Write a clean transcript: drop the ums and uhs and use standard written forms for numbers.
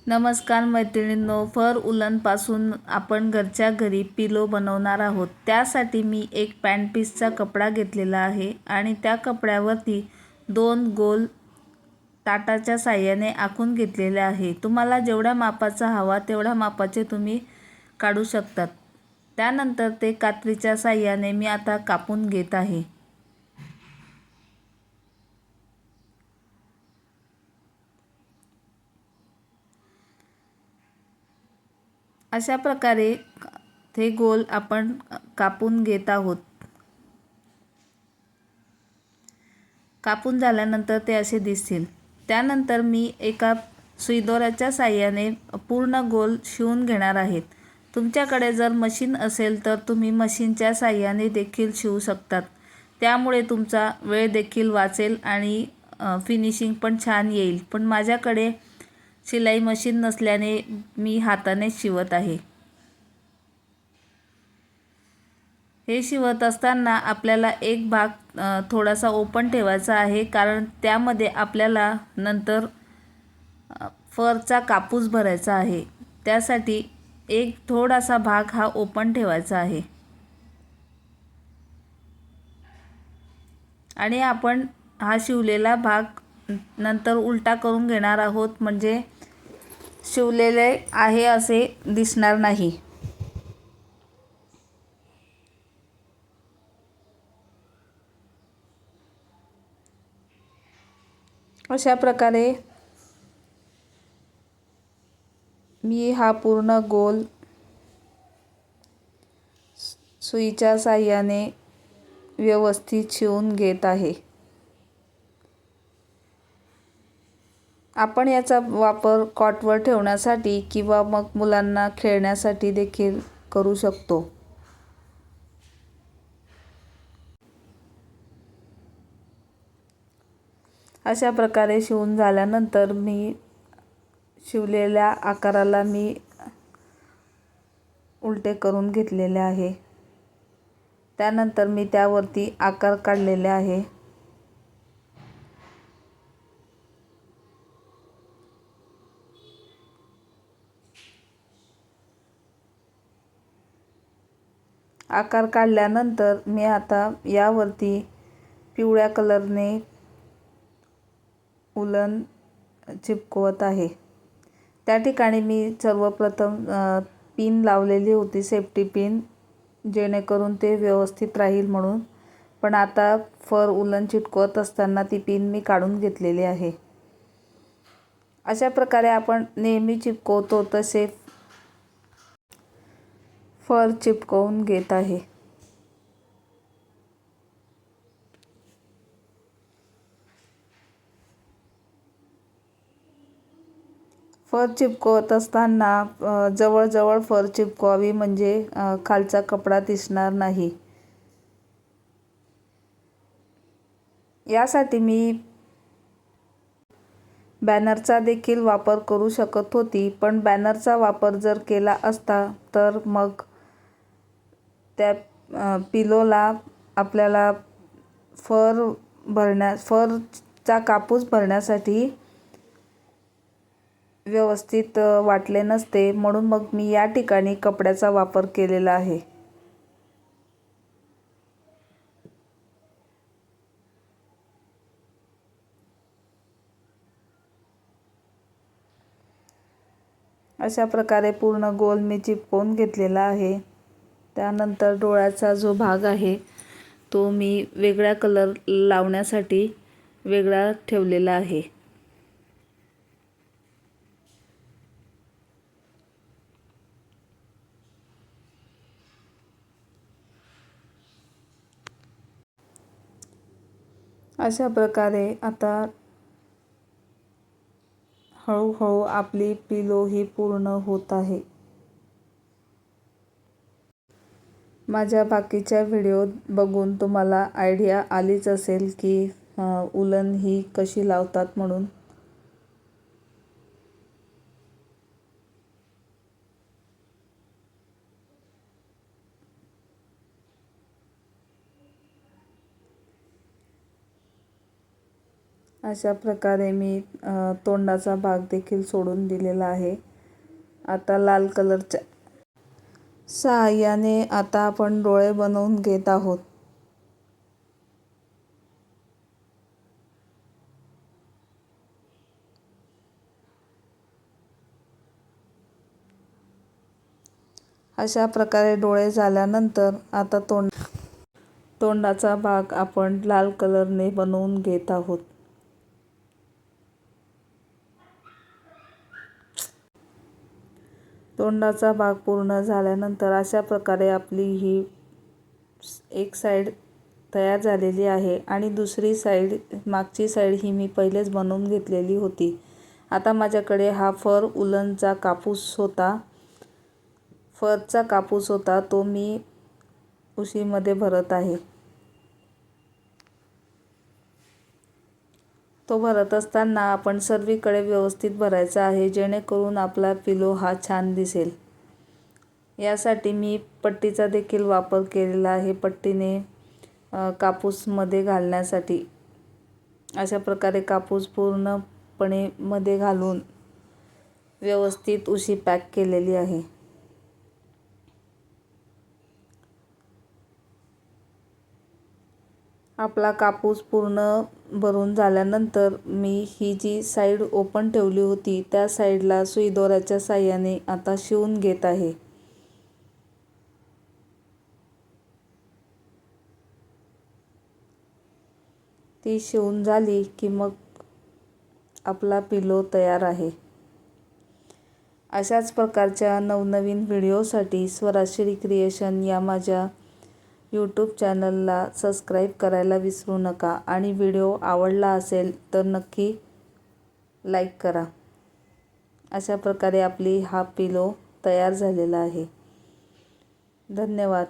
नमस्कार मैत्रिणींनो, फर उलनपासून आपण घरच्या घरी पिलो बनवणार आहोत। त्यासाठी मी एक पॅन्ट पीसचा कपडा घेतलेला आहे आणि त्या कपड्यावरती 2 गोल ताटाच्या साहाय्याने आखून घेतलेले आहे। तुम्हाला जेवढ्या मापाचा हवा तेवढ्या मापाचे तुम्ही काढू शकतात। त्यानंतर ते कात्रीच्या साहाय्याने मी आता कापून घेत आहे। अशा प्रकारे ते गोल आपण कापून घेत आहोत। कापून झाल्यानंतर ते असे दिसतील। त्यानंतर मी एका सुईदोऱ्याच्या साहाय्याने पूर्ण गोल शिवून घेणार आहे। तुमच्याकडे जर मशीन असेल तर तुम्ही मशीनच्या साहाय्याने देखील शिवू शकतात। त्यामुळे तुमचा वेळ देखील वाचेल आणि फिनिशिंग पण छान येईल। पण माझ्याकडे शिलाई मशीन नसल्याने मी हाताने शिवत आहे। हे शिवत असताना आपल्याला एक भाग थोडासा ओपन ठेवायचा आहे, कारण त्यामध्ये आपल्याला नंतर फरचा कापूस भरायचा आहे। त्यासाठी एक थोडासा भाग हा ओपन ठेवायचा आहे आणि आपण हा शिवलेला भाग नंतर उलटा करून घेणार आहोत, म्हणजे शिवलेले आहे असे दिसणार नाही। अशा प्रकारे मी हा पूर्ण गोल सुईच्या साहाय्याने व्यवस्थित शिवून घेत आहे। आपण याचा वापर कॉटवर ठेवण्यासाठी किंवा मग मुलांना खेळण्यासाठी देखील करू शकतो। अशा प्रकारे शिवून झाल्यानंतर मी शिवलेल्या आकाराला मी उलटे करून घेतलेले आहे। त्यानंतर मी त्यावरती आकार काढलेले आहे। आकार काढल्यानंतर मी आता यावरती पिवळ्या कलरने उलन चिपकवत आहे। त्या ठिकाणी मी सर्वप्रथम पिन लावलेली होती, सेफ्टी पिन, जेणेकरून ते व्यवस्थित राहील म्हणून। पण आता फर उलन चिटकवत असताना ती पिन मी काढून घेतलेली आहे। अशा प्रकारे आपण नेहमी चिपकवतो तसे फर चिपकवून घेत आहे। फर चिपकवत असताना जवळ फर चिपकवावी, म्हणजे खालचा कपडा दिसणार नाही। यासाठी मी बॅनरचा देखील वापर करू शकत होती, पण बॅनरचा वापर जर केला असता तर मग त्या पिलोला आपल्याला फरचा कापूस भरण्यासाठी व्यवस्थित वाटले नसते, म्हणून मग मी या ठिकाणी कपड्याचा वापर केलेला आहे। अशा प्रकारे पूर्ण गोल मी चिपकवून घेतलेला आहे। त्यानंतर डोळ्याचा जो भाग आहे तो मी वेगळा कलर लावण्यासाठी वेगळा ठेवलेला आहे। अशा प्रकारे आता हळूहळू आपली पिलो ही पूर्ण होत आहे। माझ्या बाकीच्या व्हिडिओ बघून तुम्हाला आयडिया आलीच असेल की उलन ही कशी लावतात म्हणून। अशा प्रकारे मी तोंडाचा भाग देखील सोडून दिलेला आहे. आता लाल कलरच्या सहाय्याने आता आपण डोळे बनवून घेत आहोत. अशा प्रकारे डोळे झाल्यानंतर आता तोंडाचा भाग आपण लाल कलरने बनवून घेत आहोत. तोंडाचा भाग पूर्ण झाल्यानंतर अशा प्रकारे आपली ही एक साईड तयार झालेली आहे आणि दुसरी साईड, मागची साईड ही मी पहिलेच बनवून घेतलेली होती. आता माझ्याकडे हा उलनचा कापूस होता, फरचा कापूस होता, तो मी उशीमध्ये भरत आहे. तो भरत असताना आपण सर्वीकडे व्यवस्थित भरायचा आहे, जेणेकरून आपला पिलो हा छान दिसेल. यासाठी मी पट्टीचा देखील वापर केलेला आहे. पट्टीने कापूसमध्ये घालण्यासाठी अशा प्रकारे कापूस पूर्णपणे मध्ये घालून व्यवस्थित उशी पॅक केलेली आहे. आपला कापूस पूर्ण भरून झाल्यानंतर मी ही जी साईड ओपन ठेवली होती त्या साईडला सुई दोऱ्याच्या साहाय्याने आता शिवून घेत आहे. ती शिवून झाली की मग आपला पिलो तयार आहे. अशाच प्रकारच्या नवनवीन व्हिडिओसाठी स्वराजश्री क्रिएशन या माझ्या यूट्यूब चॅनलला सबस्क्राईब करायला विसरू नका आणि व्हिडिओ आवडला असेल तर नक्की लाईक करा. अशा प्रकारे आपली हा पिलो तयार झालेला आहे. धन्यवाद.